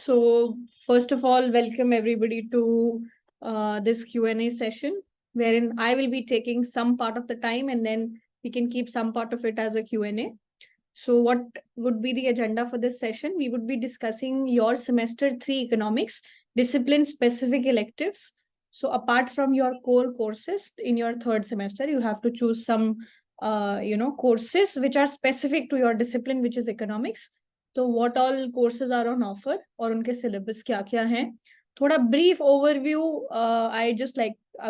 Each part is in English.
So, first of all, welcome everybody to this Q&A session, wherein I will be taking some part of the time and then we can keep some part of it as a Q&A. So what would be the agenda for this session? We would be discussing your semester 3 economics, discipline specific electives. So apart from your core courses in your third semester, you have to choose some, courses which are specific to your discipline, which is economics. तो what all courses are on offer और उनके syllabus क्या क्या हैं, थोड़ा brief overview I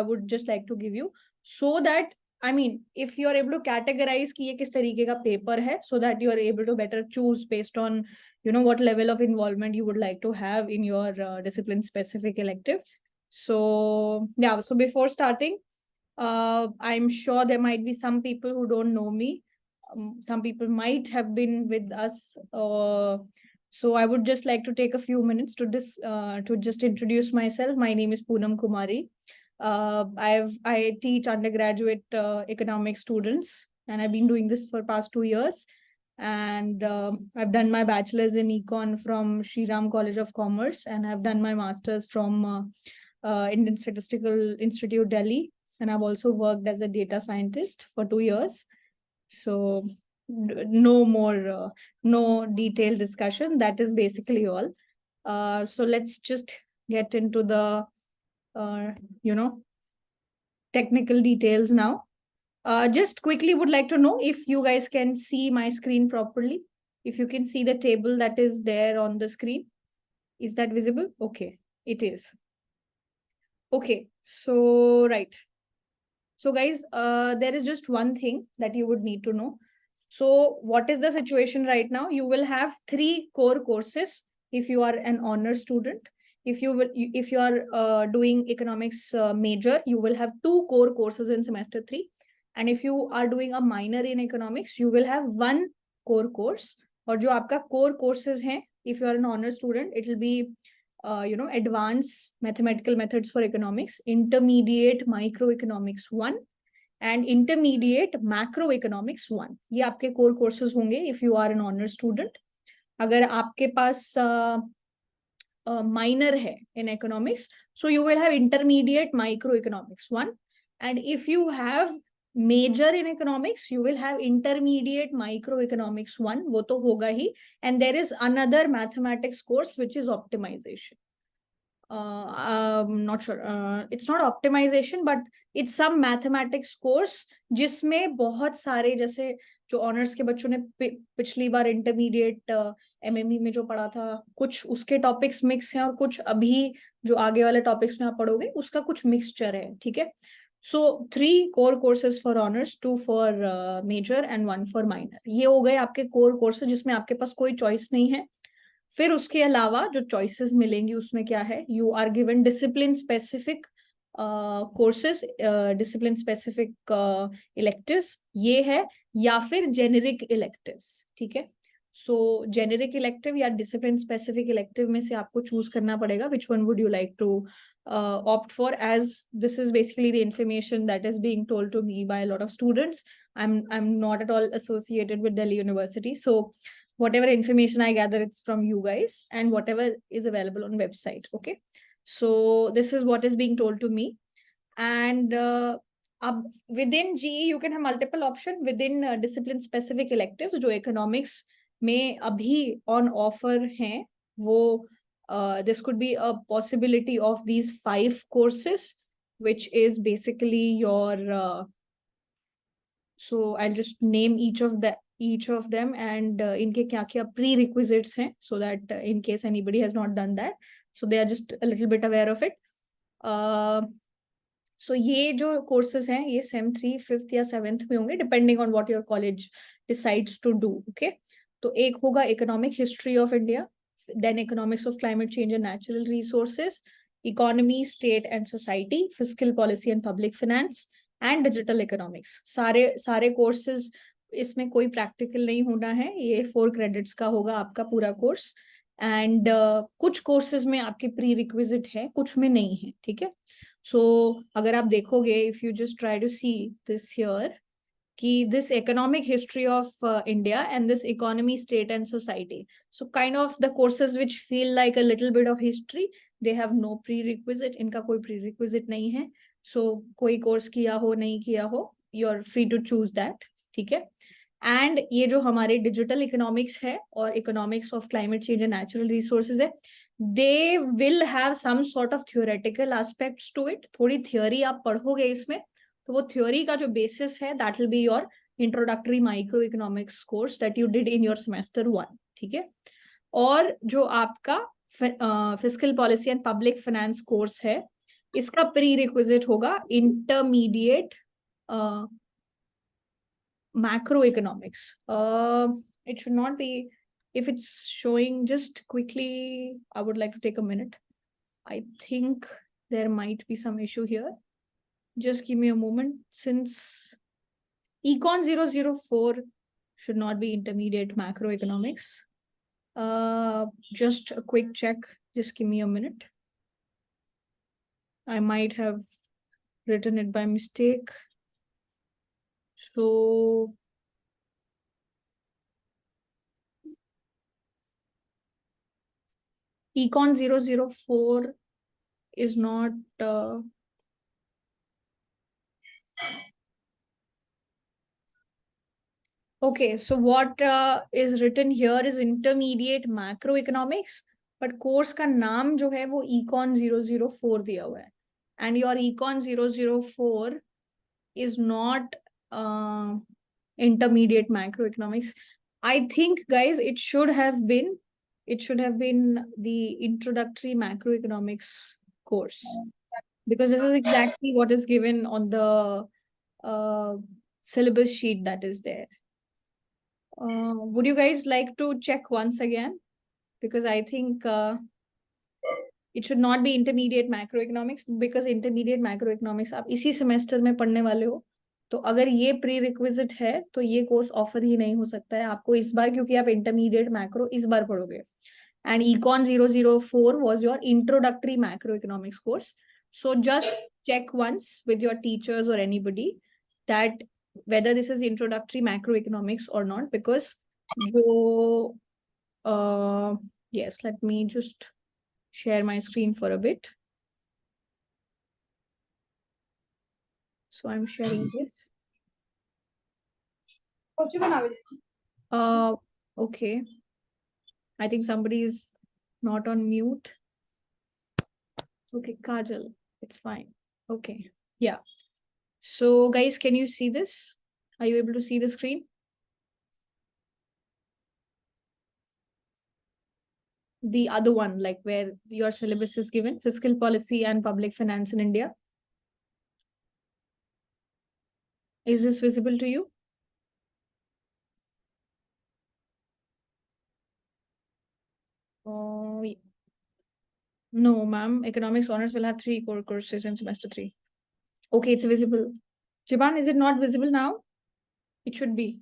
would just like to give you so that I mean, if you are able to categorize कि ये किस तरीके का paper है, so that you are able to better choose based on, what level of involvement you would like to have in your discipline specific elective. So yeah, so before starting, I'm sure there might be some people who don't know me. Some people might have been with us. So I would just like to take a few minutes to just introduce myself. My name is Poonam Kumari. I teach undergraduate economics students, and I've been doing this for past 2 years. And I've done my bachelor's in econ from Shri Ram College of Commerce, and I've done my master's from Indian Statistical Institute, Delhi. And I've also worked as a data scientist for 2 years. So no detailed discussion. That is basically all. So let's just get into the technical details now. Just quickly would like to know if you guys can see my screen properly. If you can see the table that is there on the screen. Is that visible? Okay, it is. Okay, so right. So guys, there is just one thing that you would need to know. So what is the situation right now? You will have 3 core courses if you are an honor student. If you are doing economics major, you will have 2 core courses in semester 3. And if you are doing a minor in economics, you will have 1 core course. और जो आपका core courses हैं, if you are an honor student, it will be advanced mathematical methods for economics, intermediate microeconomics 1, and intermediate macroeconomics 1. ये आपके core courses होंगे if you are an honor student. अगर आपके पास minor है in economics, so you will have intermediate microeconomics 1. And if you have major in economics, you will have intermediate microeconomics 1. वो तो होगा ही. And there is another mathematics course which is optimization. I'm not sure. It's not optimization, but it's some mathematics course जिसमें बहुत सारे, जैसे जो honours के बच्चों ने पिछली बार इंटरमीडिएट एमएमई में जो पढ़ा था, कुछ उसके टॉपिक्स मिक्स हैं और कुछ अभी जो आगे वाले टॉपिक्स में आप पढ़ोगे उसका कुछ मिक्सचर है. ठीक है. So 3 core courses for honours, 2 for major and 1 for minor. ये हो गए आपके कोर कोर्सेज जिसमें आपके पास कोई चॉइस नहीं है. फिर उसके अलावा जो चॉइसेस मिलेंगी उसमें क्या है, you are given discipline specific courses, discipline specific electives ये है, या फिर जेनेरिक इलेक्टिव्स. ठीक है. सो जेनेरिक इलेक्टिव या डिसिप्लिन स्पेसिफिक इलेक्टिव में से आपको चूज करना पड़ेगा which one would you like to opt for, as this is basically the information that is being told to me by a lot of students. I'm not at all associated with Delhi University, so whatever information I gather, it's from you guys and whatever is available on website. Okay. So this is what is being told to me. And within GE, you can have multiple options within discipline specific electives. जो economics में अभी on offer हैं, वो this could be a possibility of these 5 courses, which is basically your so I'll just name each of them and इनके क्या क्या prerequisites हैं, so that in case anybody has not done that, so they are just a little bit aware of it. So ये जो courses हैं ये sem 3, 5th या 7th में होंगे depending on what your college decides to do. Okay. तो एक होगा economic history of India, then economics of climate change and natural resources, economy, state and society, fiscal policy and public finance, and digital economics. सारे courses इसमें कोई practical नहीं होना है. ये 4 credits का होगा आपका पूरा course. And कुछ courses में आपके prerequisite है, कुछ में नहीं है. ठीक है. So अगर आप देखोगे, if you just try to see this here, कि this economic history of India and this economy, state and society. So kind of the courses which feel like a little bit of history, they have no prerequisite. इनका कोई prerequisite नहीं है. So कोई course किया हो नहीं किया हो, you're free to choose that. ठीक है. एंड ये जो हमारे डिजिटल इकोनॉमिक्स है और economics of climate change and natural resources है, they will have some sort of theoretical aspects to it. थोड़ी थ्योरी आप पढ़ोगे इसमें, तो वो थ्योरी का जो बेसिस है that will be your introductory micro economics course that you did in your semester 1. ठीक है. और जो आपका fiscal policy and public finance course है, इसका प्री रिक्विजिट होगा intermediate macroeconomics. It should not be, if it's showing, just quickly, I would like to take a minute. I think there might be some issue here. Just give me a moment. Since Econ 004 should not be intermediate macroeconomics. Just a quick check. Just give me a minute. I might have written it by mistake. So Econ 004 is not okay. So what is written here is intermediate macroeconomics, but course का नाम जो है वो Econ 004 दिया हुआ है, and your Econ 004 is not intermediate macroeconomics. I think, guys, it should have been the introductory macroeconomics course, because this is exactly what is given on the syllabus sheet that is there. Would you guys like to check once again? Because I think it should not be intermediate macroeconomics, because intermediate macroeconomics आप इसी semester में पढ़ने वाले हो. तो अगर ये pre requisite है तो ये कोर्स ऑफर ही नहीं हो सकता है आपको इस बार, क्योंकि आप इंटरमीडिएट मैक्रो इस बार पढ़ोगे. And Econ 004 was your introductory macroeconomics course. So just check once with your teachers or anybody that whether this is introductory macroeconomics or not, because yes, let me just share my screen for a bit. So I'm sharing this. Okay. I think somebody is not on mute. Okay, Kajal, it's fine. Okay, yeah. So guys, can you see this? Are you able to see the screen? The other one, like where your syllabus is given, fiscal policy and public finance in India. Is this visible to you? Oh, no, ma'am. Economics honors will have 3 core courses in semester 3. Okay, it's visible. Jiban, is it not visible now? It should be.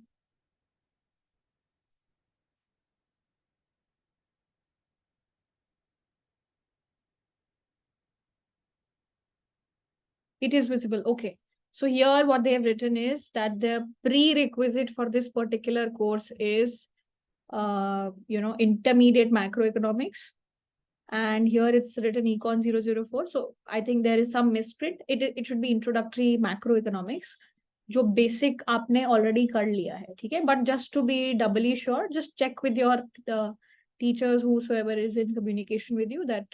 It is visible. Okay. So here what they have written is that the prerequisite for this particular course is, intermediate macroeconomics. And here it's written Econ 004. So I think there is some misprint. It should be introductory macroeconomics, जो basic आपने already कर लिया है, ठीक है? But just to be doubly sure, just check with your teachers, whosoever is in communication with you, that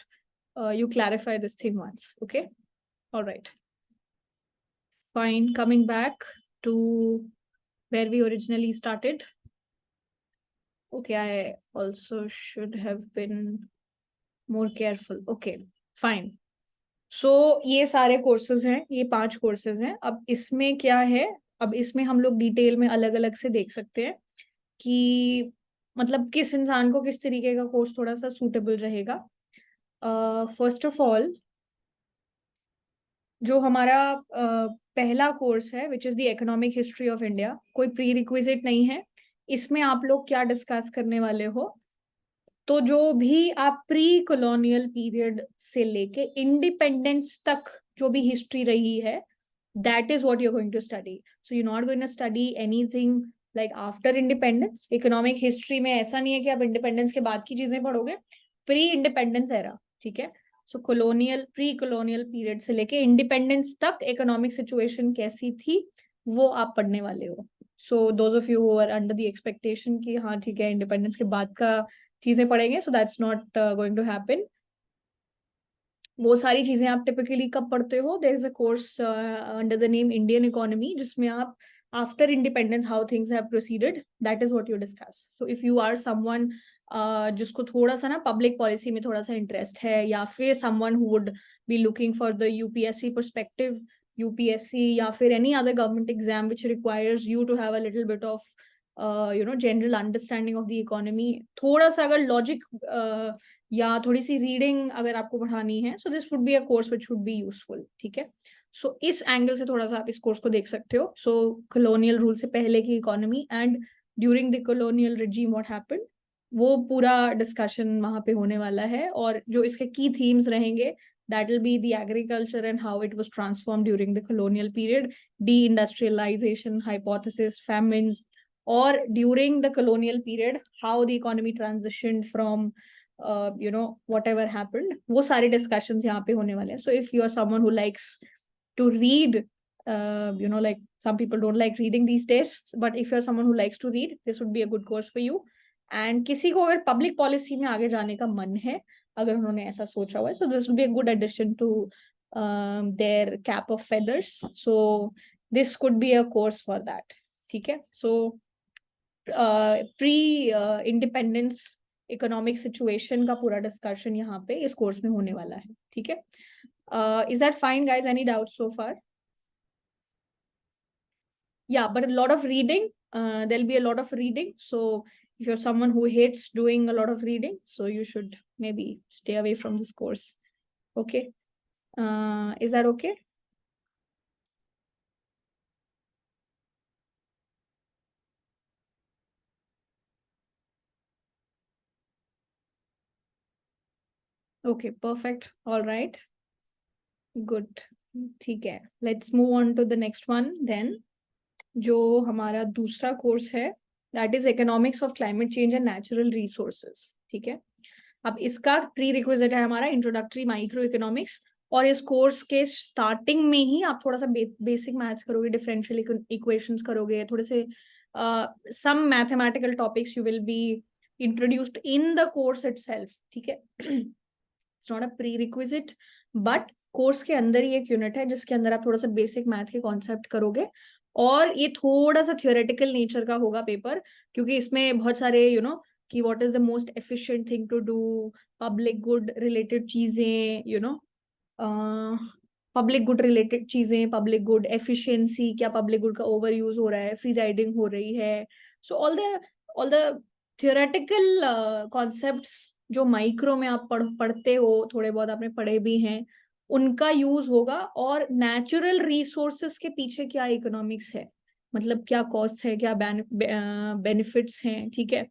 you clarify this thing once. Okay. All right. Fine. Coming back to where we originally started. Okay, I also should have been more careful. Okay, fine. So ये सारे courses हैं, ये 5 courses हैं. अब इसमें क्या है? अब इसमें हम लोग डिटेल में अलग अलग से देख सकते हैं कि मतलब किस इंसान को किस तरीके का कोर्स थोड़ा सा सूटेबल रहेगा. फर्स्ट ऑफ ऑल, जो हमारा पहला कोर्स है which is the economic history of India, कोई प्री रिक्विजिट नहीं है. इसमें आप लोग क्या डिस्कस करने वाले हो? तो जो भी आप प्री कॉलोनियल पीरियड से लेके इंडिपेंडेंस तक जो भी हिस्ट्री रही है that is what you're going to study. So you're not going to study anything like after independence. Economic history में ऐसा नहीं है कि आप इंडिपेंडेंस के बाद की चीजें पढ़ोगे, प्री इंडिपेंडेंस एरा, ठीक है. सो कॉलोनियल, प्री कॉलोनियल पीरियड से लेके इंडिपेंडेंस तक इकोनॉमिक सिचुएशन कैसी थी वो आप पढ़ने वाले हो. So those of you who are under the expectation कि हाँ ठीक है इंडिपेंडेंस के बाद का चीजें पढ़ेंगे, so that's not going to happen. वो सारी चीजें आप टिपिकली कब पढ़ते हो? There is a course under the name Indian economy, जिसमें आप after independence how things have proceeded, that is what you discuss. So if you are someone जिसको थोड़ा सा ना पब्लिक पॉलिसी में थोड़ा सा इंटरेस्ट है, या फिर someone who would be looking for the UPSC perspective, UPSC या फिर any other government exam which requires you to have a little bit of general understanding of the economy, थोड़ा सा अगर लॉजिक या थोड़ी सी रीडिंग अगर आपको पढ़ानी है, so this would be a course which would be useful, ठीक है. सो इस एंगल से थोड़ा सा आप इस कोर्स को देख सकते हो. सो कॉलोनियल रूल से पहले की economy and during the colonial regime what happened, वो पूरा डिस्कशन वहां पे होने वाला है. और जो इसके की थीम्स रहेंगे, that will be the agriculture and how it was transformed during the colonial period, deindustrialization hypothesis, famines, or during the colonial period how the economy transitioned from whatever happened. वो सारे discussions यहाँ पे होने वाले हैं. So if you are someone who likes to read, like some people don't like reading these days, but if you're someone who likes to read, this would be a good course for you. And किसी को अगर public policy में आगे जाने का मन है, अगर उन्होंने ऐसा सोचा हुआ है, so this will be a good addition to their cap of feathers. So this could be a course for that, ठीक है. So pre independence economic situation का पूरा डिस्कशन यहाँ पे इस कोर्स में होने वाला है, ठीक है. Is that fine guys? Any doubt so far? Yeah, but a lot of reading, there'll be a lot of reading. So if you're someone who hates doing a lot of reading, so you should maybe stay away from this course. Okay. Is that okay? Okay, perfect. All right. Good. ठीक है. Let's move on to the next one then. जो हमारा दूसरा course है, that is economics of climate change and natural resources, ठीक है. अब इसका प्री रिक्विजिट है हमारा इंट्रोडक्टरी माइक्रो इकोनॉमिक्स. और इस कोर्स के स्टार्टिंग में ही आप थोड़ा सा बेसिक मैथ्स करोगे, डिफरेंशियल इक्वेशंस करोगे, थोड़े से some mathematical topics you will be introduced in the course itself, ठीक है. It's not a prerequisite, but course के अंदर ही एक यूनिट है जिसके अंदर आप थोड़ा सा बेसिक मैथ के कॉन्सेप्ट करोगे. और ये थोड़ा सा थियोरेटिकल नेचर का होगा पेपर, क्योंकि इसमें बहुत सारे कि what is the most efficient thing to do, public good related चीजें, पब्लिक गुड रिलेटेड चीजें, पब्लिक गुड एफिशिएंसी, क्या पब्लिक गुड का ओवर यूज हो रहा है, फ्री राइडिंग हो रही है. So all the theoretical concepts जो माइक्रो में आप पढ़ते हो, थोड़े बहुत आपने पढ़े भी हैं, उनका यूज होगा. और नेचुरल रिसोर्सेस के पीछे क्या इकोनॉमिक्स है, मतलब क्या कॉस्ट है, क्या बेनिफिट्स हैं, ठीक है.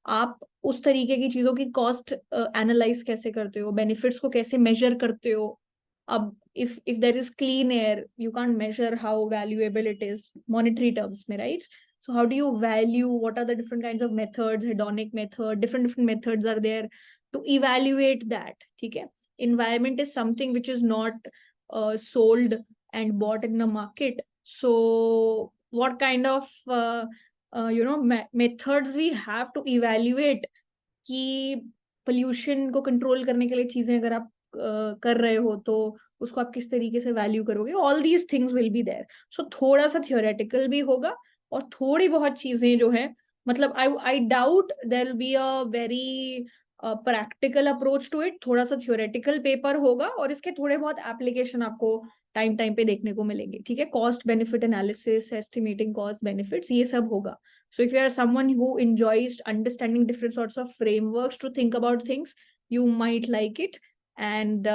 आप उस तरीके की चीजों की कॉस्ट एनालाइज कैसे करते हो, बेनिफिट्स को कैसे मेजर करते हो. अब if there is clean air, you can't measure how valuable it is monetary terms में, right? So how do you value, what are the different kinds of methods, hedonic method, different methods are there to evaluate that, ठीक है. Environment is something which is not sold and bought in the market. So what kind of methods we have to evaluate कि pollution को control करने के लिए चीजें अगर आप कर रहे हो तो उसको आप किस तरीके से वैल्यू करोगे. All these things will be there. So थोड़ा सा थियोरेटिकल भी होगा और थोड़ी बहुत चीजें जो है, मतलब I doubt there will be a very practical approach to it. थोड़ा सा थियोरेटिकल पेपर होगा और इसके थोड़े बहुत एप्लीकेशन आपको टाइम पे देखने को मिलेंगे, ठीक है. Cost benefit analysis, estimating cost benefits, ये सब होगा. So if you are someone who enjoys understanding different sorts of frameworks to think about things, you might like it. And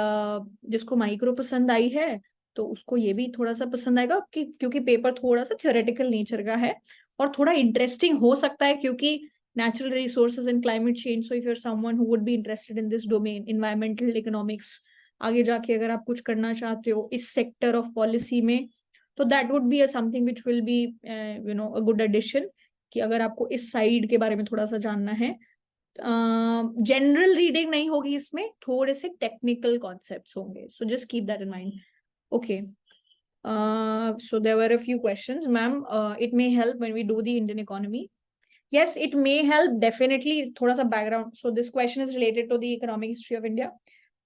जिसको माइक्रो पसंद आई है तो उसको ये भी थोड़ा सा पसंद आएगा, क्योंकि पेपर थोड़ा सा थियोरेटिकल नेचर का है और थोड़ा इंटरेस्टिंग हो सकता है, क्योंकि natural resources and climate change. So if you are someone who would be interested in this domain, environmental economics, आगे जाके अगर आप कुछ करना चाहते हो इस सेक्टर ऑफ पॉलिसी में, तो that would be something which will be a good addition, कि अगर आपको इस साइड के बारे में थोड़ा सा जानना है। जनरल रीडिंग नहीं होगी इसमें, थोड़े से टेक्निकल कॉन्सेप्ट्स होंगे, so just keep that in mind. Okay, so there were a few questions, ma'am. It may help when we do the Indian economy. Yes, it may help, definitely. थोड़ा सा background. So this question is related to the economic history of India.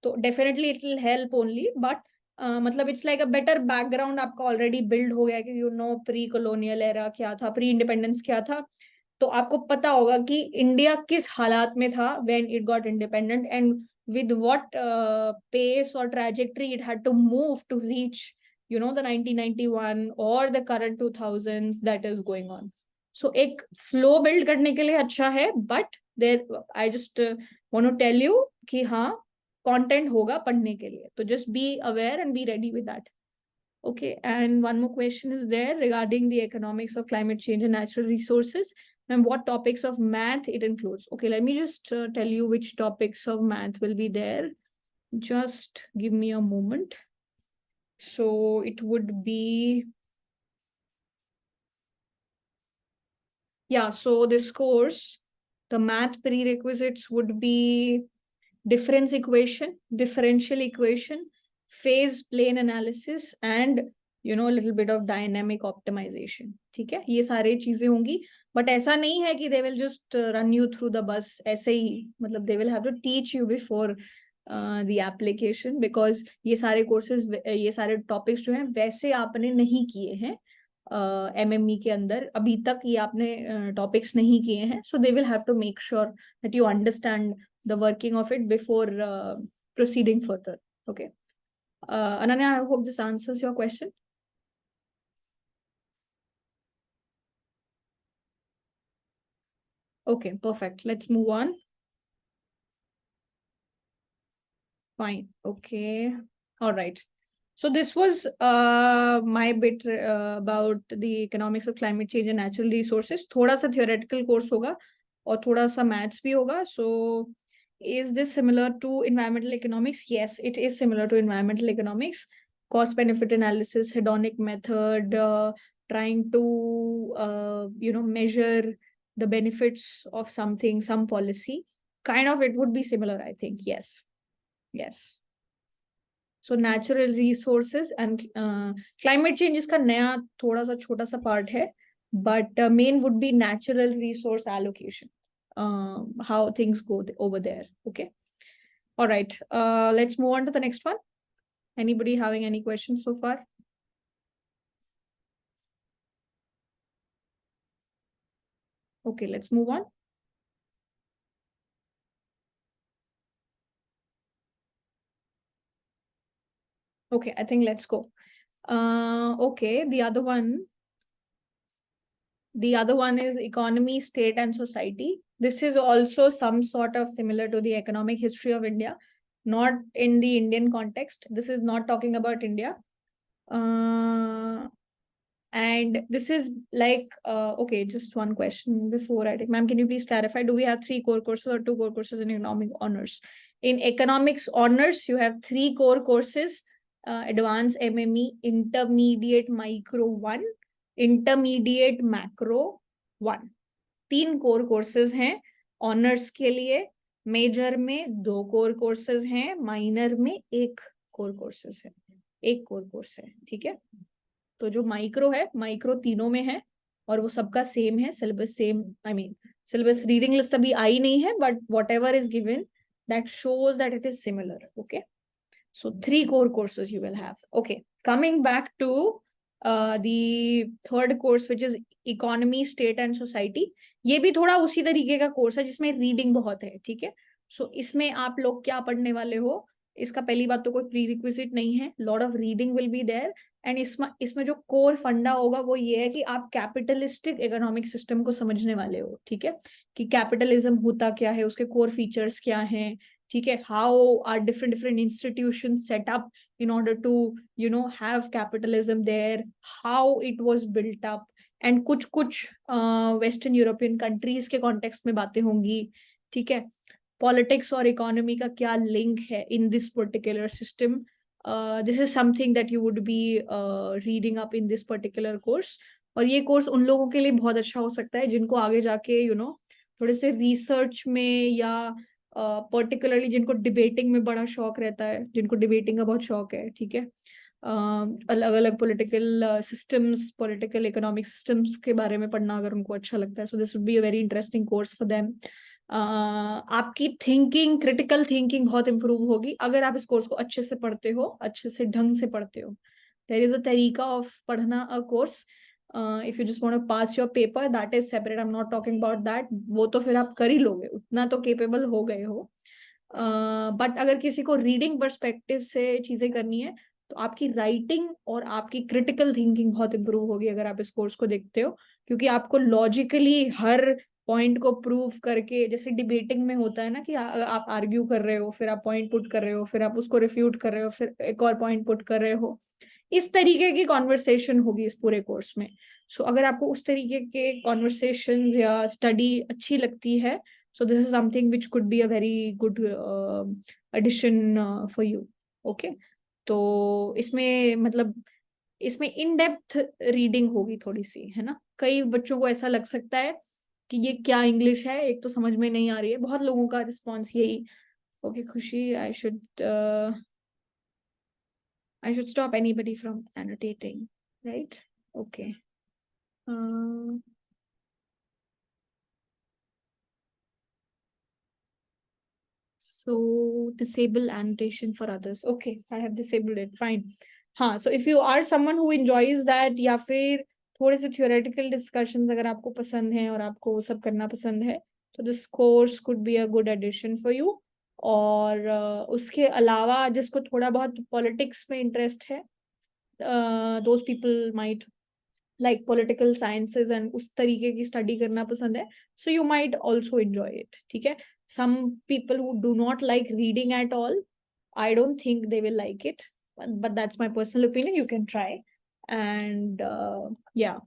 तो definitely it will help only, but मतलब it's like a better background आपका already build हो गया, कि you know pre colonial era क्या था, pre independence क्या था, तो आपको पता होगा कि इंडिया किस हालात में था when it got independent, and with what pace or trajectory it had to move to reach the 1991 or the current 2000s that is going on. So एक फ्लो बिल्ड करने के लिए अच्छा है, but there I just want to tell you कि हाँ content होगा पढ़ने के लिए, तो just be aware and be ready with that. Okay, and one more question is there regarding the economics of climate change and natural resources, and what topics of math it includes. Okay, let me just tell you which topics of math will be there. Just give me a moment. So it would be, yeah, so this course, the math prerequisites would be difference equation, differential equation, phase plane analysis, and a little bit of dynamic optimization. ठीक है, ये सारे चीजें होंगी, but ऐसा नहीं है कि they will just run you through the bus ऐसे ही, मतलब they will have to teach you before the application, because ये सारे courses, ये सारे topics जो हैं वैसे आपने नहीं किए हैं MME के अंदर, अभी तक ये आपने टॉपिक्स नहीं किए हैं, so they will have to make sure that you understand the working of it before proceeding further. Okay, Ananya, I hope this answers your question. Okay, perfect. Let's move on. Fine. Okay. All right. So this was my bit about the economics of climate change and natural resources. थोड़ा सा theoretical course होगा और थोड़ा सा maths भी होगा. So is this similar to environmental economics? Yes, it is similar to environmental economics. Cost benefit analysis, hedonic method, trying to measure the benefits of something, some policy. Kind of it would be similar, I think. Yes. Yes. So natural resources and climate change इसका नया थोड़ा सा छोटा सा part है, but main would be natural resource allocation, how things go over there. Okay. All right. Let's move on to the next one. Anybody having any questions so far? Okay, let's move on. Okay, I think let's go. Okay, the other one is economy, state, and society. This is also some sort of similar to the economic history of India, not in the Indian context. This is not talking about India. And this is like, okay, just one question before I take. Ma'am, can you please clarify, do we have 3 core courses or 2 core courses in economic honors? In economics honors, you have 3 core courses, advanced MME, intermediate micro 1, intermediate macro 1. 3 core courses हैं honours के लिए. Major में 2 core courses हैं, minor में 1 core courses है, 1 core course है. ठीक है, तो जो माइक्रो है, माइक्रो तीनों में है और वो सबका सेम है, syllabus same. I mean syllabus reading list अभी आई नहीं है, but what ever is given that shows that it is similar. Okay, so 3 core courses you will have. Okay, coming back to the third course, which is economy, state and society. ये भी थोड़ा उसी तरीके का course है जिसमें reading बहुत है. ठीक है, सो इसमें आप लोग क्या पढ़ने वाले हो, इसका पहली बात तो कोई प्री रिक्विजिट नहीं है, lot of reading will be there. And इसमें जो कोर फंडा होगा वो ये है कि आप कैपिटलिस्टिक इकोनॉमिक सिस्टम को समझने वाले हो. ठीक है, कि कैपिटलिज्म होता क्या है, उसके कोर फीचर्स क्या हैं. ठीक है, how are different institutions set up in order to have capitalism there, how it was built up, and कुछ वेस्टर्न यूरोपियन कंट्रीज के कॉन्टेक्स्ट में बातें होंगी. ठीक है, पॉलिटिक्स और इकोनॉमी का क्या लिंक है in this particular system, this is something that you would be reading up in this particular course. और ये कोर्स उन लोगों के लिए बहुत अच्छा हो सकता है जिनको आगे जाके थोड़े से रिसर्च में या पर्टिकुलरली जिनको डिबेटिंग में बड़ा शौक रहता है, जिनको डिबेटिंग का बहुत शौक है, ठीक है, अलग अलग political systems, political economic systems के बारे में पढ़ना अगर उनको अच्छा लगता है, so this would be a very interesting course for them. आपकी थिंकिंग, क्रिटिकल थिंकिंग बहुत इंप्रूव होगी अगर आप इस कोर्स को अच्छे से पढ़ते हो, अच्छे से ढंग से पढ़ते हो। देयर इज अ तरीका ऑफ पढ़ना a course. If you just want to pass your paper, that is separate, I am not talking about that, वो तो फिर आप कर ही लोगे, उतना तो केपेबल हो गए हो। बट अगर किसी को रीडिंग पर्सपेक्टिव से चीजें करनी है तो आपकी राइटिंग और आपकी क्रिटिकल थिंकिंग बहुत इंप्रूव होगी अगर आप इस कोर्स को देखते हो, क्योंकि आपको लॉजिकली हर पॉइंट को प्रूव करके, जैसे डिबेटिंग में होता है ना कि आप आर्ग्यू कर रहे हो, फिर आप पॉइंट पुट कर रहे हो, फिर आप उसको रिफ्यूट कर रहे हो, फिर एक और पॉइंट पुट कर रहे हो, इस तरीके की कॉन्वर्सेशन होगी इस पूरे कोर्स में। सो अगर आपको उस तरीके के कॉन्वर्सेशन या स्टडी अच्छी लगती है, so this is something which could be a very good addition for you. Okay, तो इसमें मतलब इसमें इन डेप्थ रीडिंग होगी थोड़ी सी, है ना। कई बच्चों को ऐसा लग सकता है कि ये क्या इंग्लिश है, एक तो समझ में नहीं आ रही है, बहुत लोगों का रिस्पॉन्स यही। ओके खुशी, I should stop anybody from annotating, right? Okay. So disable annotation for others. Okay, I have disabled it. Fine. हाँ, so if you are someone who enjoys that, या फिर थोड़े से theoretical discussions अगर आपको पसंद है और आपको वो सब करना पसंद है, तो this course could be a good addition for you. और उसके अलावा जिसको थोड़ा बहुत politics में interest है, those people might like political sciences and उस तरीके की study करना पसंद है, so you might also enjoy it. ठीक है, some people who do not like reading at all, I don't think they will like it, but that's my personal opinion. You can try. And yeah,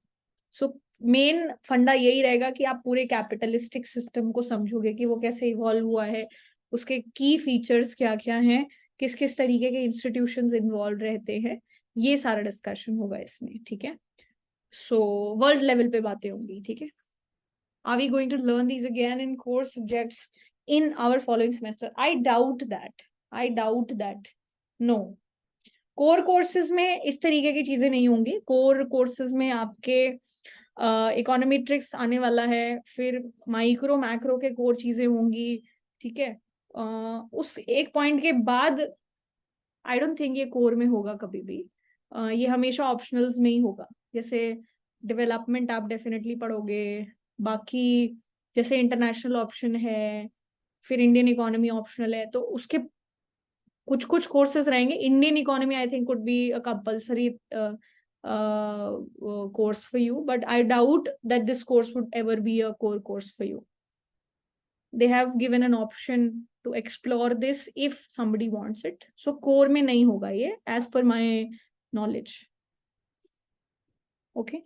so main फंडा यही रहेगा कि आप पूरे capitalistic system को समझोगे कि वो कैसे इवॉल्व हुआ है, उसके की फीचर्स क्या क्या हैं, किस किस तरीके के इंस्टीट्यूशंस इन्वॉल्व रहते हैं, ये सारा डिस्कशन होगा इसमें। ठीक है, सो वर्ल्ड लेवल पे बातें होंगी। ठीक है, are we going to learn these again in core subjects in our following semester? I doubt that no. Core courses में इस तरीके की चीजें नहीं होंगी। कोर कोर्सेज में आपके इकोनॉमेट्रिक्स आने वाला है, फिर माइक्रो मैक्रो के कोर चीजें होंगी। ठीक है, उस एक पॉइंट के बाद आई डोंट थिंक ये कोर में होगा कभी भी। ये हमेशा ऑप्शनल्स में ही होगा। जैसे डेवलपमेंट आप डेफिनेटली पढ़ोगे, बाकी जैसे इंटरनेशनल ऑप्शन है, फिर इंडियन इकोनॉमी ऑप्शनल है, तो उसके कुछ कुछ कोर्सेज रहेंगे। Indian economy I think could be a compulsory course for you, but I doubt that this course would ever be a core course for you. They have given an option to explore this if somebody wants it. So core में नहीं होगा ये, as per my knowledge. Okay.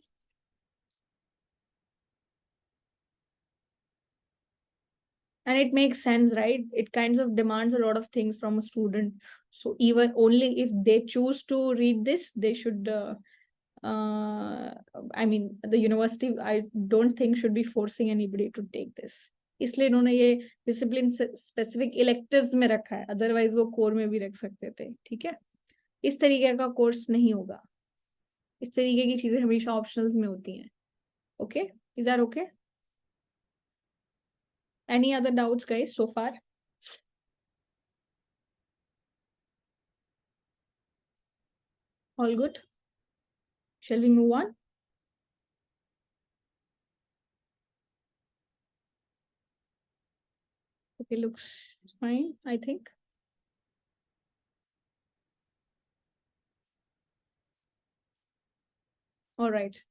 And it makes sense, right? It kinds of demands a lot of things from a student. So even only if they choose to read this, they should I mean the university, I don't think should be forcing anybody to take this. इसलिए इन्होंने ये discipline specific electives में रखा है, otherwise वो core में भी रख सकते थे। ठीक है, इस तरीके का कोर्स नहीं होगा, इस तरीके की चीजें हमेशा ऑप्शनल्स में होती हैं। Okay, is that okay? Any other doubts guys so far? All good? Shall we move on? Okay, looks fine, I think. All right.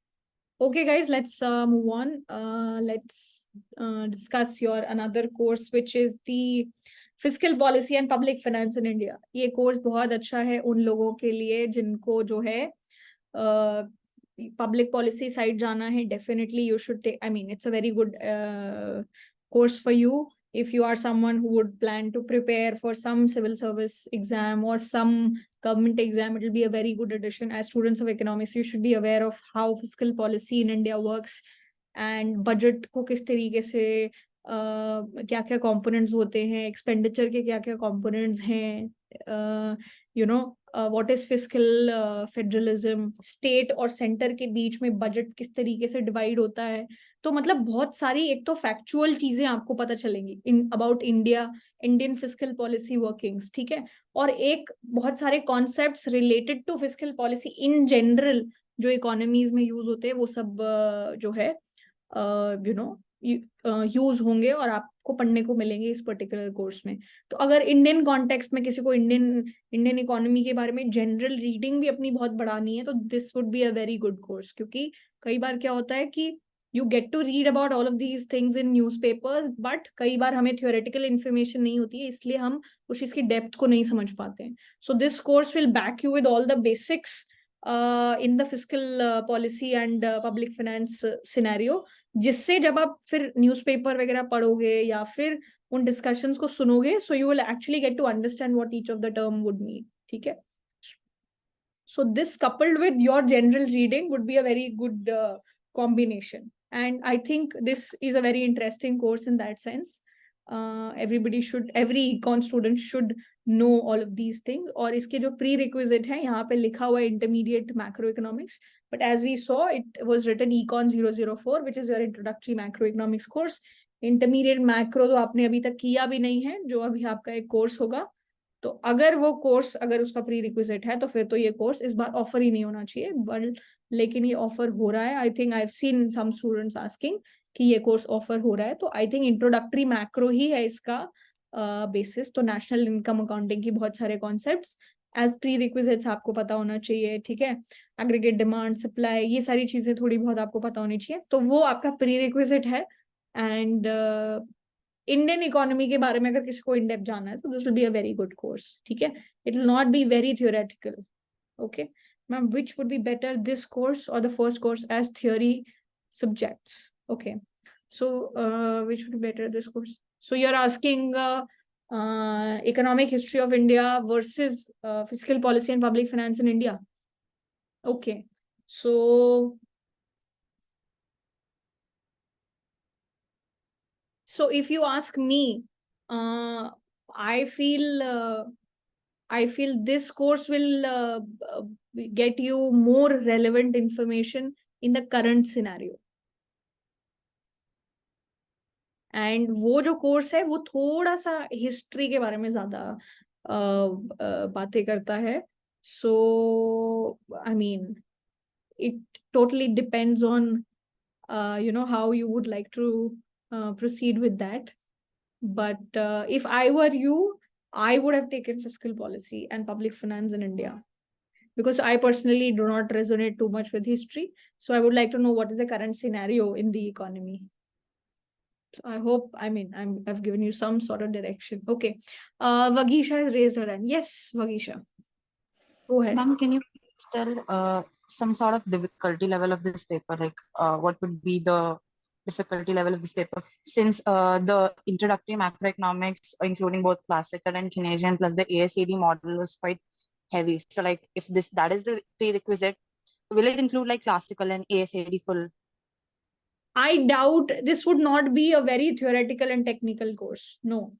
Okay, guys, let's move on. Let's discuss your another course, which is the Fiscal Policy and Public Finance in India. ये course बहुत अच्छा है उन लोगों के लिए जिनको जो है पब्लिक पॉलिसी साइड जाना है. Definitely you should take, I mean it's a very good course for you if you are someone who would plan to prepare for some civil service exam or some government exam, it will be a very good addition. As students of economics, you should be aware of how fiscal policy in India works and budget को किस तरीके से क्या क्या components होते हैं, expenditure के क्या क्या components हैं, what is fiscal federalism, state और center के बीच में budget किस तरीके से divide होता है. तो मतलब बहुत सारी एक तो फैक्चुअल चीजें आपको पता चलेंगी about Indian fiscal policy workings, ठीक है. और एक बहुत सारे concepts related to fiscal policy in general जो इकोनॉमीज में यूज होते हैं वो सब जो है यूज होंगे और आपको पढ़ने को मिलेंगे इस पर्टिकुलर कोर्स में. तो अगर इंडियन कॉन्टेक्स्ट में किसी को इंडियन इकोनॉमी के बारे में जनरल रीडिंग भी अपनी बहुत बढ़ानी है तो this would be a very good course. क्योंकि कई बार क्या होता है कि you get to read about all of these things in newspapers, but कई बार हमें theoretical information नहीं होती है, इसलिए हम उस चीज की डेप्थ को नहीं समझ पाते हैं. So this course will back you with all the basics in the fiscal policy and public finance scenario, जिससे जब आप फिर न्यूज़पेपर वगैरह पढ़ोगे या फिर उन डिस्कशंस को सुनोगे, so you will actually get to understand what each of the term would mean. ठीक है. So this coupled with your general reading would be a very good combination. And I think this is a very interesting course in that sense. Every econ student should know all of these things. और इसके जो prerequisite है यहाँ पे लिखा हुआ है intermediate macroeconomics. But as we saw, it was written econ 004, which is your introductory macroeconomics course. Intermediate macro तो आपने अभी तक किया भी नहीं है, जो अभी आपका एक कोर्स होगा. तो अगर वो कोर्स अगर उसका प्री रिक्विजिट है तो फिर तो ये कोर्स इस बार ऑफर ही नहीं होना चाहिए, बट लेकिन ये ऑफर हो रहा है. I think I have seen some students asking कि ये कोर्स ऑफर हो रहा है. तो आई थिंक इंट्रोडक्टरी मैक्रो ही है इसका बेसिस. तो नेशनल इनकम अकाउंटिंग की बहुत सारे कॉन्सेप्ट्स एज प्री रिक्विजिट्स आपको पता होना चाहिए, ठीक है. एग्रीगेट डिमांड, सप्लाई, ये सारी चीजें थोड़ी बहुत आपको पता होनी चाहिए. तो वो आपका प्री रिक्विजिट है. एंड इंडियन इकोनॉमी के बारे में अगर किसी को इन डेप्थ जानना है तो this will be a very good course, ठीक है. It will not be very theoretical. Okay ma'am, which would be better, this course और the first course as theory subjects? Okay, so which would be better, this course? So you are asking economic history of India versus fiscal policy and public finance in India. Okay, so if you ask me, I feel this course will get you more relevant information in the current scenario. And वो जो course है वो थोड़ा सा history के बारे में ज्यादा बातें करता है. So I mean, it totally depends on how you would like to proceed with that. But if I were you, I would have taken fiscal policy and public finance in India, because I personally do not resonate too much with history. So I would like to know what is the current scenario in the economy. So I hope, I've given you some sort of direction. Okay. Vagisha has raised her hand. Yes, Vagisha. Go ahead. Ma'am, can you please tell some sort of difficulty level of this paper? Like what would be the difficulty level of this paper, since the introductory macroeconomics, including both classical and Keynesian plus the ASAD model, was quite heavy. So like if that is the prerequisite, will it include like classical and ASAD full? I doubt. This would not be a very theoretical and technical course. No.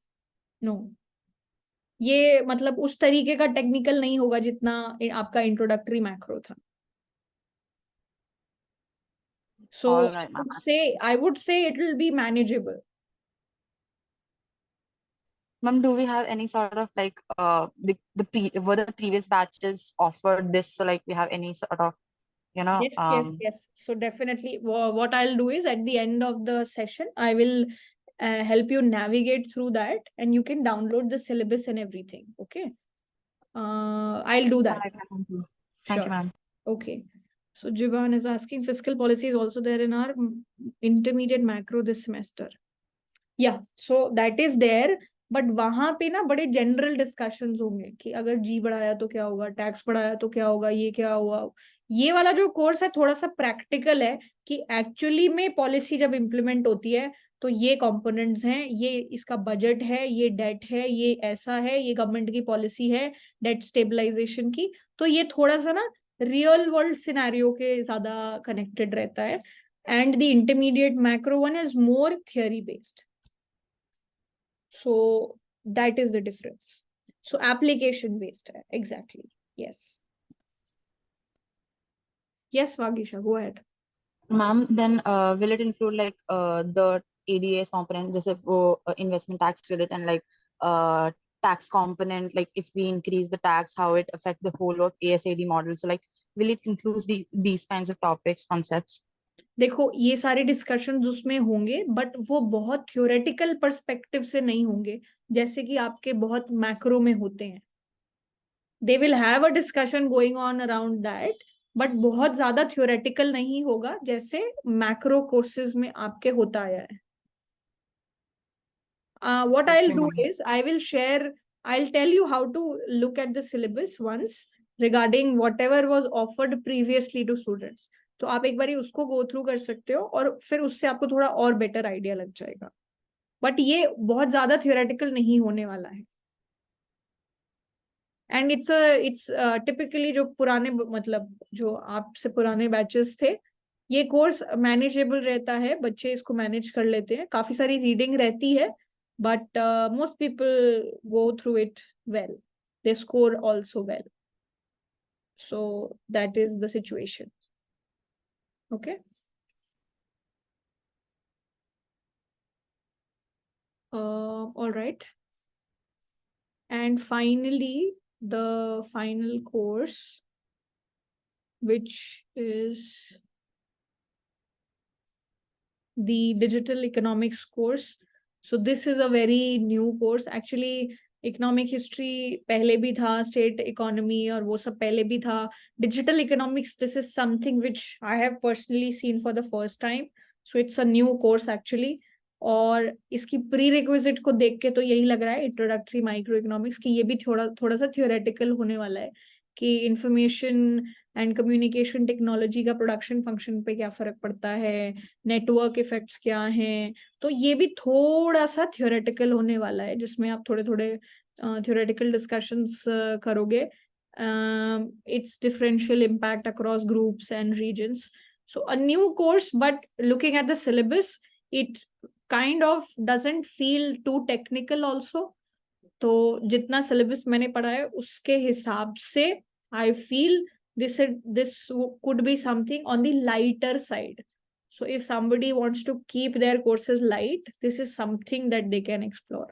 ये मतलब उस तरीके का technical नहीं होगा जितना आपका introductory macro था. So right, I would say it will be manageable. Ma'am, do we have any sort of like were the previous batches offered this? So like we have any sort of Yes. So definitely what I'll do is at the end of the session, I will help you navigate through that and you can download the syllabus and everything. Okay. I'll do that. Thank you, ma'am. Okay. So Jivan is asking, fiscal policy is also there in our intermediate macro this semester. Yeah, so that is there. But वहां पे ना बड़े general discussions होंगे कि अगर जी बढ़ाया तो क्या होगा, टैक्स बढ़ाया तो क्या होगा, ये क्या हुआ. ये वाला जो कोर्स है थोड़ा सा प्रैक्टिकल है कि एक्चुअली में पॉलिसी जब इम्प्लीमेंट होती है तो ये कंपोनेंट्स हैं, ये इसका बजट है, ये डेट है, ये ऐसा है, ये गवर्नमेंट की पॉलिसी है डेट स्टेबलाइजेशन की। तो ये थोड़ा सा ना रियल वर्ल्ड सिनेरियो के ज्यादा कनेक्टेड रहता है, and the intermediate macro one is more theory based. So that is the difference. So application based है. Exactly. Yes. Yes Vagisha, go ahead. Ma'am, then will it include like the ADAS component, जैसे वो investment tax credit and like tax component, like if we increase the tax, how it affect the whole of ASAD model? So like, will it include these kinds of topics, concepts? देखो ये सारे discussion उसमें होंगे, but वो बहुत theoretical perspective से नहीं होंगे जैसे कि आपके बहुत मैक्रो में होते हैं. दे will have a discussion going on around that, but बहुत ज्यादा थ्योरेटिकल नहीं होगा जैसे मैक्रो कोर्सेज में आपके होता आया है. What I'll Okay, do ma'am. is I'll tell you how to look at the syllabus once regarding whatever was offered previously to students. तो आप एक बारी उसको गो थ्रू कर सकते हो और फिर उससे आपको थोड़ा और बेटर आइडिया लग जाएगा. बट ये बहुत ज्यादा थियोरेटिकल नहीं होने वाला है. एंड इट्स टिपिकली जो पुराने मतलब जो आपसे पुराने बैचेस थे, ये कोर्स मैनेजेबल रहता है, बच्चे इसको मैनेज कर लेते हैं, काफी सारी रीडिंग रहती है, but most people go through it well. They score also well. So that is the situation. Okay. All right. And finally, the final course, which is the digital economics course. So this is a very new course. Actually, economic history पहले भी था, state economy और वो सब पहले भी था. Digital economics, this is something which I have personally scene for the first time. So it's a new course actually. और इसकी प्री रिक्विजिट को देख के तो यही लग रहा है, इंट्रोडक्टरी माइक्रो इकोनॉमिक्स, की ये भी थोड़ा थोड़ा सा थियोरेटिकल होने वाला है कि इंफॉर्मेशन एंड कम्युनिकेशन टेक्नोलॉजी का प्रोडक्शन फंक्शन पे क्या फर्क पड़ता है, नेटवर्क इफेक्ट्स क्या हैं. तो ये भी थोड़ा सा थियोरेटिकल होने वाला है, जिसमें आप थोड़े थोड़े theoretical discussions करोगे. Its differential impact across groups and regions. So a new course, but looking at the syllabus, it kind of doesn't feel too technical also. तो जितना syllabus मैंने पढ़ा है उसके हिसाब से I feel this could be something on the lighter side. So if somebody wants to keep their courses light, this is something that they can explore.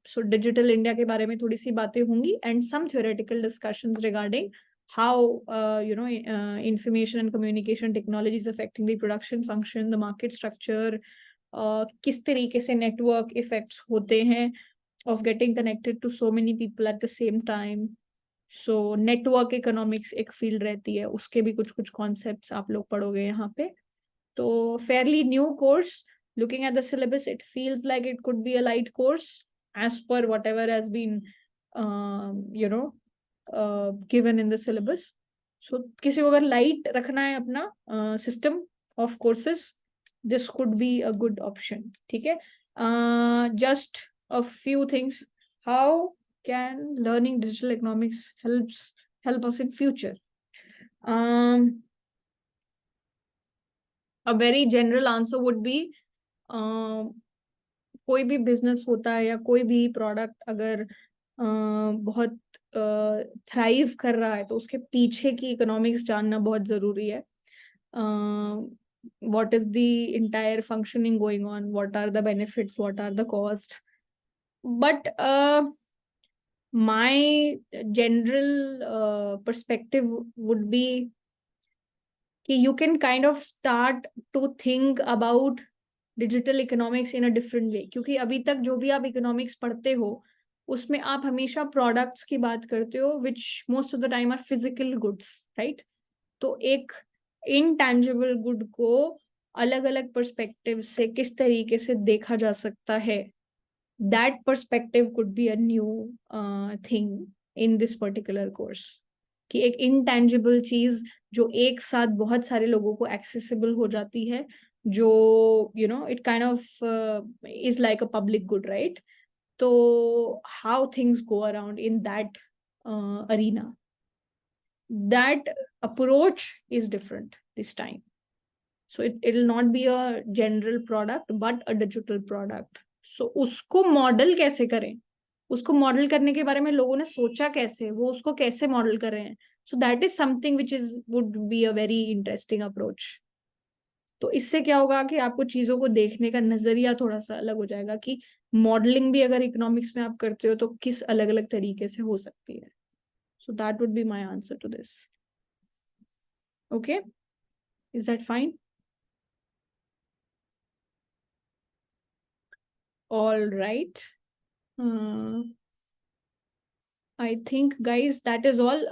So digital India के बारे में थोड़ी सी बातें होंगी, and some theoretical discussions regarding how information and communication technology is affecting the production function, the market structure, किस तरीके से network effects होते हैं of getting connected to so many people at the same time. So network economics एक field रहती है, उसके भी कुछ कुछ concepts आप लोग पढ़ोगे यहाँ पे. तो fairly new course. Looking at the syllabus, it feels like it could be a light course as per whatever has been given in the syllabus. So किसी को अगर light रखना है अपना system of courses, this could be a good option. ठीक है. Just a few things. How can learning digital economics help us in future? A very general answer would be, कोई भी बिजनेस होता है या कोई भी प्रोडक्ट अगर बहुत थ्राइव कर रहा है तो उसके पीछे की इकोनॉमिक्स जानना बहुत जरूरी है. what is the entire functioning going on, what are the benefits, what are the costs. But my general perspective would be you can kind of start to think about digital economics in a different way. क्योंकि अभी तक जो भी आप economics पढ़ते हो उसमें आप हमेशा प्रोडक्ट्स की बात करते हो, which most of the time are physical goods, right. तो एक इनटैंजिबल गुड को अलग अलग पर्सपेक्टिव से किस तरीके से देखा जा सकता है, that perspective could be a new thing in this particular course. कि एक इनटैंजिबल चीज जो एक साथ बहुत सारे लोगों को एक्सेसिबल हो जाती है, जो it kind of is like a public good, right? So how things go around in that arena, that approach is different this time. So it'll not be a general product but a digital product. So उसको model कैसे करें, उसको model करने के बारे में लोगों ने सोचा कैसे, वो उसको कैसे मॉडल कर रहे हैं. सो that is something which is would be a very interesting approach. तो इससे क्या होगा कि आपको चीजों को देखने का नजरिया थोड़ा सा अलग हो जाएगा कि मॉडलिंग भी अगर इकोनॉमिक्स में आप करते हो तो किस अलग अलग तरीके से हो सकती है. So that would be my answer to this. Okay, is that fine? All right. I think, guys, that is all.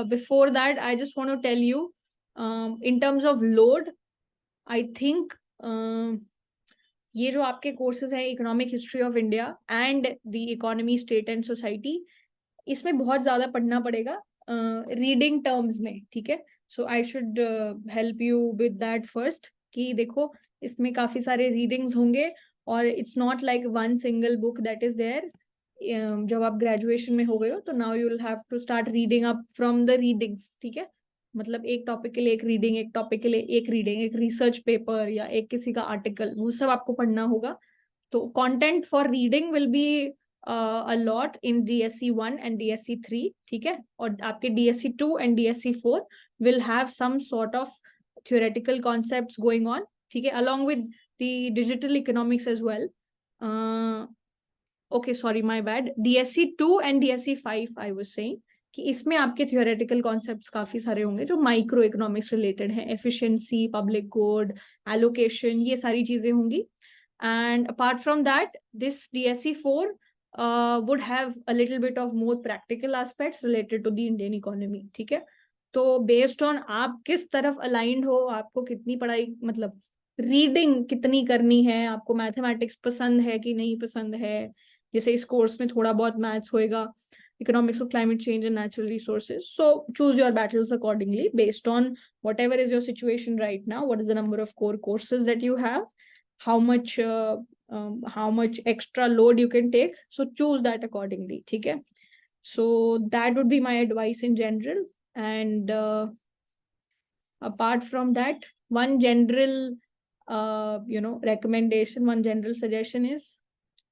Before that, I just want to tell you, in terms of load, I think ये जो आपके courses हैं, economic history of India and the economy, state and society, इसमें बहुत ज्यादा पढ़ना पड़ेगा reading terms में, ठीक है? So I should help you with that first, कि देखो इसमें काफी सारे रीडिंग्स होंगे और it's not like one single book that is there. जब आप ग्रेजुएशन में हो गए हो तो now you will have to start reading up from the readings, ठीक है? मतलब एक टॉपिक के लिए एक रीडिंग, एक टॉपिक के लिए एक रीडिंग, एक रिसर्च पेपर या एक किसी का आर्टिकल, वो सब आपको पढ़ना होगा. तो content for reading will B a lot in DSC 1 and DSC 3, ठीक है? और आपके DSC 2 and DSC 4 will have some sort of theoretical concepts going on, ठीक है? Along with the digital economics as well. Okay, sorry, my bad. DSC 2 and DSC 5 I was saying कि इसमें आपके theoretical concepts काफी सारे होंगे जो micro economics related हैं. एफिशिएंसी, पब्लिक गुड, एलोकेशन, ये सारी चीजें होंगी. And apart from that, this DSC 4 would have a little bit of more practical aspects related to the Indian economy, ठीक है? तो बेस्ड ऑन आप किस तरफ अलाइंड हो, आपको कितनी पढ़ाई, मतलब रीडिंग कितनी करनी है, आपको मैथमेटिक्स पसंद है कि नहीं पसंद है, जैसे इस कोर्स में थोड़ा बहुत मैथ्स होएगा, economics of climate change and natural resources. So choose your battles accordingly based on whatever is your situation right now. What is the number of core courses that you have? How much extra load you can take? So choose that accordingly. Okay. So that would be my advice in general. And apart from that, one general, recommendation, one general suggestion is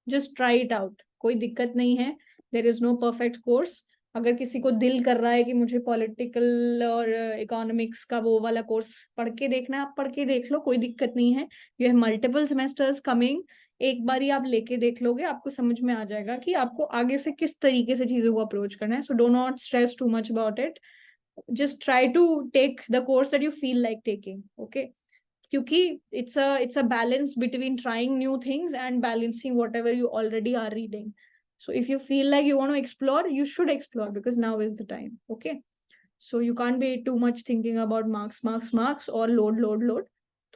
just try it out. कोई दिक्कत नहीं है. There is no perfect course. अगर किसी को दिल कर रहा है कि मुझे पॉलिटिकल और इकोनॉमिक्स का वो वाला कोर्स पढ़ के देखना है, आप पढ़ के देख लो, कोई दिक्कत नहीं है. You have multiple semesters coming. एक बार ही आप लेके देख लोगे, आपको समझ में आ जाएगा कि आपको आगे से किस तरीके से चीजों को अप्रोच करना है. So do not stress too much about it. Just try to take the course that you feel like taking. Okay, क्योंकि it's a balance between trying new things and balancing whatever you already are reading. So if you feel like you want to explore, you should explore, because now is the time. Okay, so you can't be too much thinking about marks or load.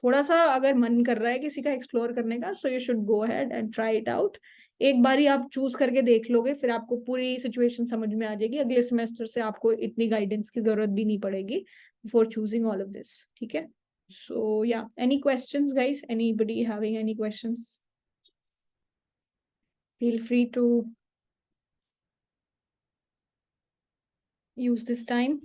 थोड़ा सा अगर मन कर रहा है किसी का explore करने का, so you should go ahead and try it out. एक बार ही आप चूज करके देख लोगे, फिर आपको पूरी सिचुएशन समझ में आ जाएगी. अगले सेमेस्टर से आपको इतनी गाइडेंस की जरूरत भी नहीं पड़ेगी before choosing all of this. ठीक है? So yeah, any questions, guys? Anybody having any questions? Feel free to use this time.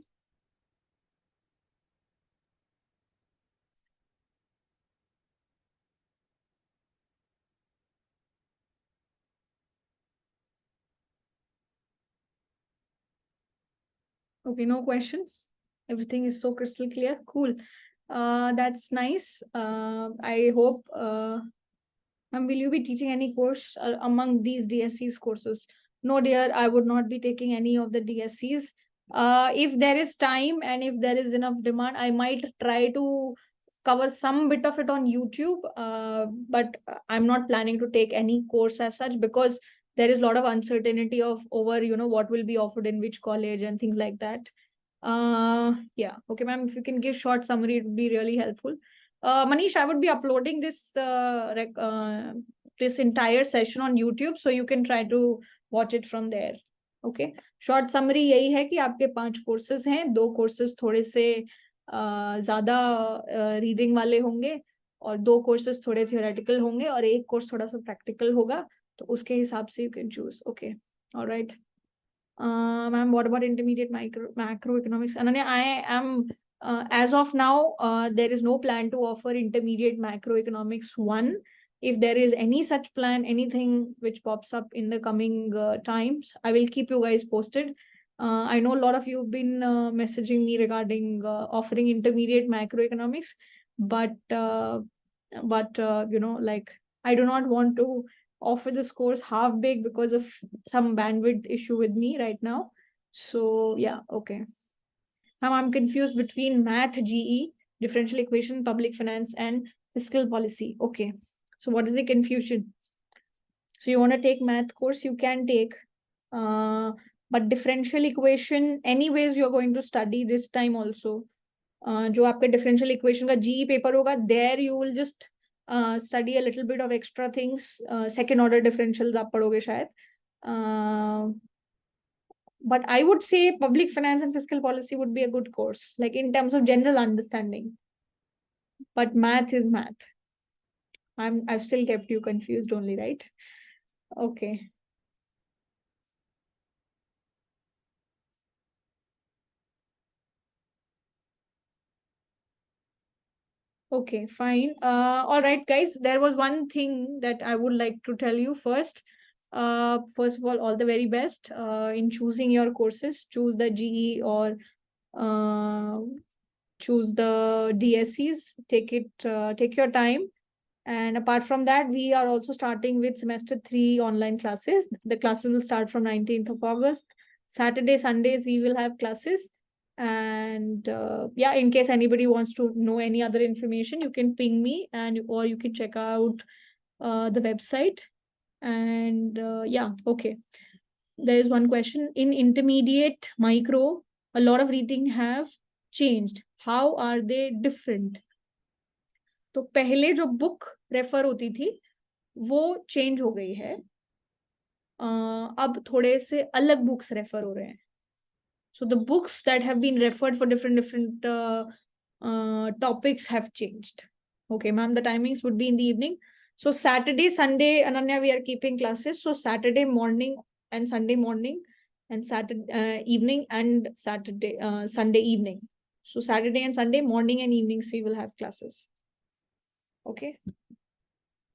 Okay, no questions. Everything is so crystal clear. Cool. That's nice. I hope, will you be teaching any course among these DSCs courses? No, dear, I would not be taking any of the DSCs. If there is time and if there is enough demand, I might try to cover some bit of it on YouTube. But I'm not planning to take any course as such, because there is a lot of uncertainty of over, what will be offered in which college and things like that. Yeah. Okay, ma'am, if you can give short summary, it would be really helpful. Manish, I would be uploading this this entire session on YouTube, so you can try to watch it from there. Okay. Short summary यही है कि आपके 5 courses हैं. 2 courses थोड़े से ज्यादा reading वाले होंगे, और 2 कोर्सेज थोड़े थियोरेटिकल होंगे और 1 कोर्स थोड़ा सा प्रैक्टिकल होगा, तो उसके हिसाब से you can choose. Okay, alright. Ma'am, what about intermediate macroeconomics? Ananya, I am as of now there is no plan to offer intermediate macroeconomics 1. If there is any such plan, anything which pops up in the coming times, I will keep you guys posted. I know a lot of you have been messaging me regarding offering intermediate macroeconomics, but you know, like, I do not want to offer this course half baked because of some bandwidth issue with me right now. So yeah, okay. Now I'm confused between math, GE, differential equation, public finance, and fiscal policy. Okay. So what is the confusion? So you want to take math course, you can take, but differential equation, anyways, you're going to study this time also. जो आपका differential equation का GE paper होगा, there you will just study a little bit of extra things. Second order differentials आप पढ़ोगे शायद. But I would say public finance and fiscal policy would be a good course, like in terms of general understanding. But math is math. I've still kept you confused only, right? Okay. Okay, fine. All right, guys. There was one thing that I would like to tell you first. First of all the very best in choosing your courses. Choose the GE or choose the DSCs. Take your time. And apart from that, we are also starting with semester 3 online classes. The classes will start from 19th of August. Saturday, Sundays, we will have classes. And yeah, in case anybody wants to know any other information, you can ping me or you can check out the website. And yeah, okay. There is one question. In intermediate micro, a lot of reading have changed. How are they different? तो पहले जो book refer होती थी वो change हो गई है. अब थोड़े से अलग बुक्स रेफर हो रहे हैं. So the books that have been referred for different topics have changed. Okay, ma'am, the timings would be in the evening. So Saturday, Sunday, Ananya, we are keeping classes. So Saturday morning and Sunday morning, and Saturday evening and Sunday evening. So Saturday and Sunday morning and evenings we will have classes. Okay.